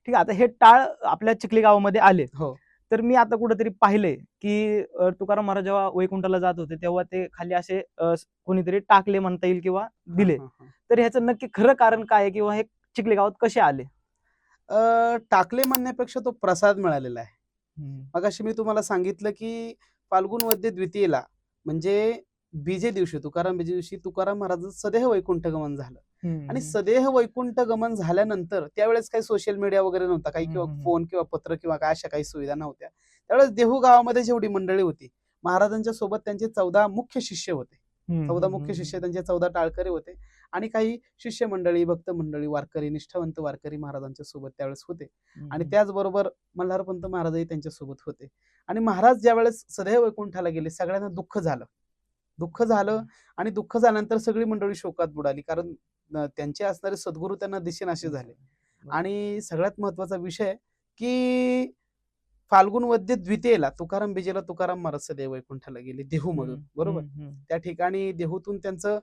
ठीक आहे. आता हे टाळ आपल्या चिखली गावामध्ये आले. हो. तर मी आता कुठेतरी पाहिले की तुकाराम महाराज जेव्हा वैकुंठाला जात होते तेव्हा ते खाली असे कोणीतरी टाकले म्हणता येईल किंवा हा दिले. हा हा. तर ह्याचं नक्की खरं कारण काय आहे किंवा हे चिखली गावात कसे आले? टाकले म्हणण्यापेक्षा तो प्रसाद मिळालेला आहे. हम्म. मगाशी मी तुम्हाला सांगितलं की फाल्गुन वद्य द्वितीयेला म्हणजे बीजे दिवशी तुकाराम बीजे दिवशी तुकाराम महाराजांचं सदेह वैकुंठ गमन झालं. आणि सदेह वैकुंठ गमन झाल्यानंतर त्यावेळेस काही सोशल मीडिया वगैरे नव्हता, काही किंवा फोन किंवा पत्र किंवा काय अशा काही सुविधा नव्हत्या. त्यावेळेस देहू गावामध्ये जेवढी मंडळी होती, महाराजांच्या सोबत त्यांचे 14 मुख्य शिष्य होते. 14 मुख्य शिष्य, त्यांचे 14 टाळकरी होते आणि काही शिष्य मंडळी, भक्त मंडळी, वारकरी, निष्ठावंत वारकरी महाराजांच्या सोबत त्यावेळेस होते. आणि त्याचबरोबर मल्हारपंत महाराजही त्यांच्या सोबत होते. आणि महाराज ज्यावेळेस सदैव वैकुंठाला गेले, सगळ्यांना दुःख झालं आणि दुःख झाल्यानंतर सगळी मंडळी शोकात बुडाली, कारण त्यांचे असणारे सद्गुरू त्यांना दिसेनासे झाले. आणि सगळ्यात महत्वाचा विषय की फाल्गुन वद्य द्वितीयेला तुकाराम बीजेला तुकाराम महाराज सदैव वैकुंठाला गेले देहूमधून, बरोबर. त्या ठिकाणी देहूतून त्यांचं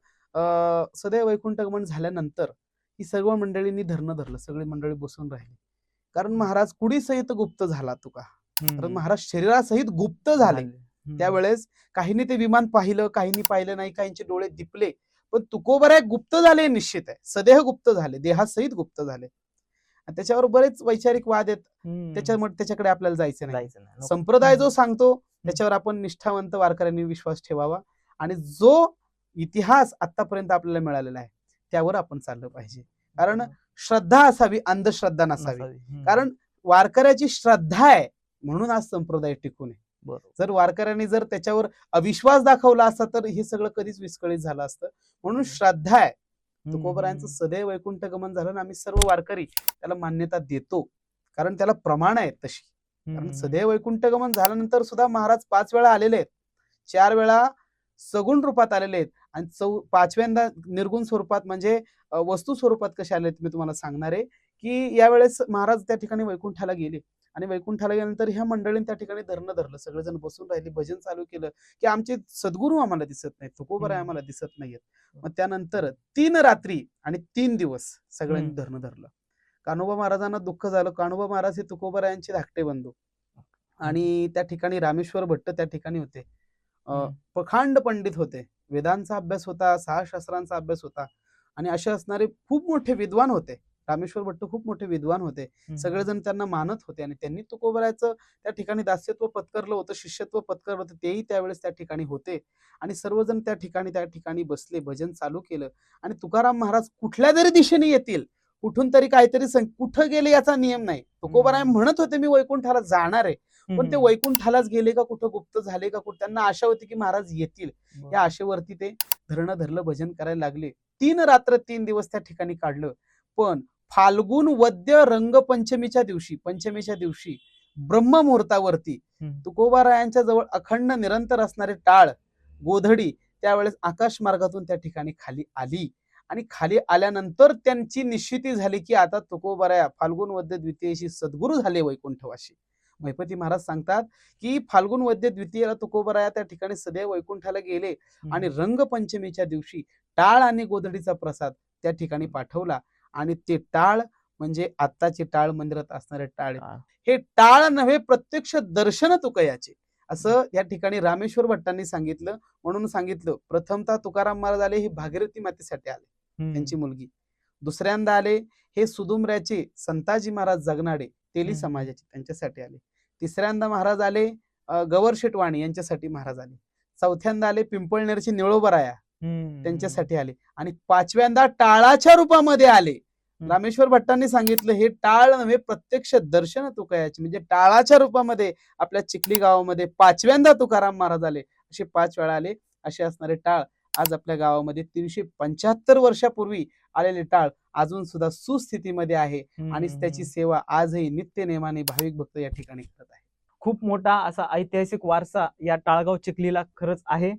सदैव वैकुंठ गमन झाल्यानंतर ही सर्व मंडळींनी धरलं, सगळी मंडळी बसून राहिली. कारण महाराज कुडीसहित गुप्त झाला तुका, कारण महाराज शरीरासहित गुप्त झाले. त्यावेळेस काहींनी ते विमान पाहिलं, काहींनी पाहिलं नाही, काहींचे डोळे दिपले, पण तुकोबराय गुप्त झाले निश्चित आहे, सदेह गुप्त झाले, देहासहित गुप्त झाले. त्याच्यावर बरेच वैचारिक वाद आहेत, त्याच्याकडे आपल्याला जायचं नाही. संप्रदाय जो सांगतो त्याच्यावर आपण निष्ठावंत वारकऱ्यांनी विश्वास ठेवावा आणि जो इतिहास आतापर्यंत आपल्याला मिळालेला आहे त्यावर आपण चाललं पाहिजे. कारण श्रद्धा असावी, अंधश्रद्धा नसावी. कारण वारकऱ्याची श्रद्धा आहे म्हणून आज संप्रदाय टिकून आहे. जर वारकऱ्यांनी जर त्याच्यावर अविश्वास दाखवला असता तर हे सगळं कधीच विस्कळीत झालं असतं. म्हणून श्रद्धा आहे. तुकोबरायांचं सदैव वैकुंठ गमन झालं आणि आम्ही सर्व वारकरी त्याला मान्यता देतो, कारण त्याला प्रमाण आहे तशी. कारण सदैव वैकुंठ गमन झाल्यानंतर सुद्धा महाराज 5 वेळा आलेले आहेत, 4 वेळा सगुण रूपात आलेले आहेत आणि 5व्यांदा निर्गुण स्वरूपात म्हणजे वस्तू स्वरूपात कसे आले मी तुम्हाला सांगणार आहे. की यावेळेस महाराज त्या ठिकाणी वैकुंठाला गेले आणि वैकुंठाला गेल्यानंतर ह्या मंडळींनी त्या ठिकाणी धरलं, सगळेजण बसून राहिले, भजन चालू केलं की आमचे सद्गुरू आम्हाला दिसत नाहीत, तुकोबराय आम्हाला दिसत नाहीयेत. मग त्यानंतर 3 रात्री आणि 3 दिवस सगळ्यांनी धरलं. कान्होबा महाराजांना दुःख झालं. कान्होबा महाराज हे तुकोबरायांचे धाकटे बंधू आणि त्या ठिकाणी रामेश्वर भट्ट त्या ठिकाणी होते, प्रखांड पंडित होते, वेदांचा अभ्यास होता, 6 शास्त्रांचा अभ्यास होता आणि असे असणारे खूप मोठे विद्वान होते. रामेश्वर भट्ट खूप मोठे विद्वान होते, सगळेजण त्यांना मानत होते आणि त्यांनी तुकोबरायचं त्या ठिकाणी दास्यत्व पत्करलं होतं, शिष्यत्व पत्करलं होतं, तेही त्यावेळेस त्या ठिकाणी होते. आणि सर्वजण त्या ठिकाणी बसले, भजन चालू केलं आणि तुकाराम महाराज कुठल्या जरी दिशेने येतील, कुठून तरी काहीतरी कुठं गेले याचा नियम नाही. तुकोबराय म्हणत होते मी वैकुंठाला जाणार आहे, पण ते वैकुंठालाच गेले का कुठं गुप्त झाले का कुठं, त्यांना आशा होती की महाराज येतील. या आशेवरती ते धरलं, भजन करायला लागले. 3 रात्र 3 दिवस त्या ठिकाणी काढलं. पण फाल्गुन वद्य रंगपंचमीच्या दिवशी ब्रह्ममुहूर्तावरती तुकोबारायांच्या जवळ अखंड निरंतर असणारे टाळ, गोधडी त्यावेळेस आकाश मार्गातून त्या ठिकाणी खाली आली आणि खाली आल्यानंतर त्यांची निश्चिती झाली की आता तुकोबाराया फाल्गुन वद्य द्वितीयेशी सद्गुरू झाले वैकुंठवासी. महिपती महाराज सांगतात की फाल्गुन वद्य द्वितीयेला तुकोबराया त्या ठिकाणी सदैव वैकुंठाला गेले आणि रंगपंचमीच्या दिवशी टाळ आणि गोधडीचा प्रसाद त्या ठिकाणी पाठवला. आणि ते टाळ म्हणजे आत्ताचे टाळ मंदिरात असणारे टाळ, हे टाळ नव्हे प्रत्यक्ष दर्शन तुकयाचे, असं या ठिकाणी रामेश्वर भट्टांनी सांगितलं. म्हणून सांगितलं, प्रथमतः तुकाराम महाराज आले हे भागीरथी मातेसाठी आले, त्यांची मुलगी. दुसऱ्यांदा आले हे सुदुमऱ्याचे संताजी महाराज जगनाडे तेली समाजाचे, त्यांच्यासाठी आले. तिसऱ्यांदा महाराज आले गवरशेठ वाणी यांच्यासाठी महाराज आले. चौथ्यांदा आले पिंपळनेरचे निळोबराया त्यांच्यासाठी आले आणि 5व्यांदा टाळाच्या रूपामध्ये आले. रामेश्वर भट्टांनी सांगितलं हे टाळ नव्हे प्रत्यक्ष दर्शन तुकयाचे, म्हणजे टाळाच्या रूपामध्ये आपल्या चिखली गावामध्ये 5व्यांदा तुकाराम महाराज आले. असे 5 वेळा आले. असे असणारे टाळ आज आपल्या गावामध्ये 375 वर्षापूर्वी आलेले टाळ अजून सुद्धा सुस्थितीमध्ये आहे आणि त्याची सेवा आजही नित्य नेमाने भाविक भक्त या ठिकाणी करत आहे. खूप मोठा असा ऐतिहासिक वारसा या टाळगाव चिखलीला खरंच आहे.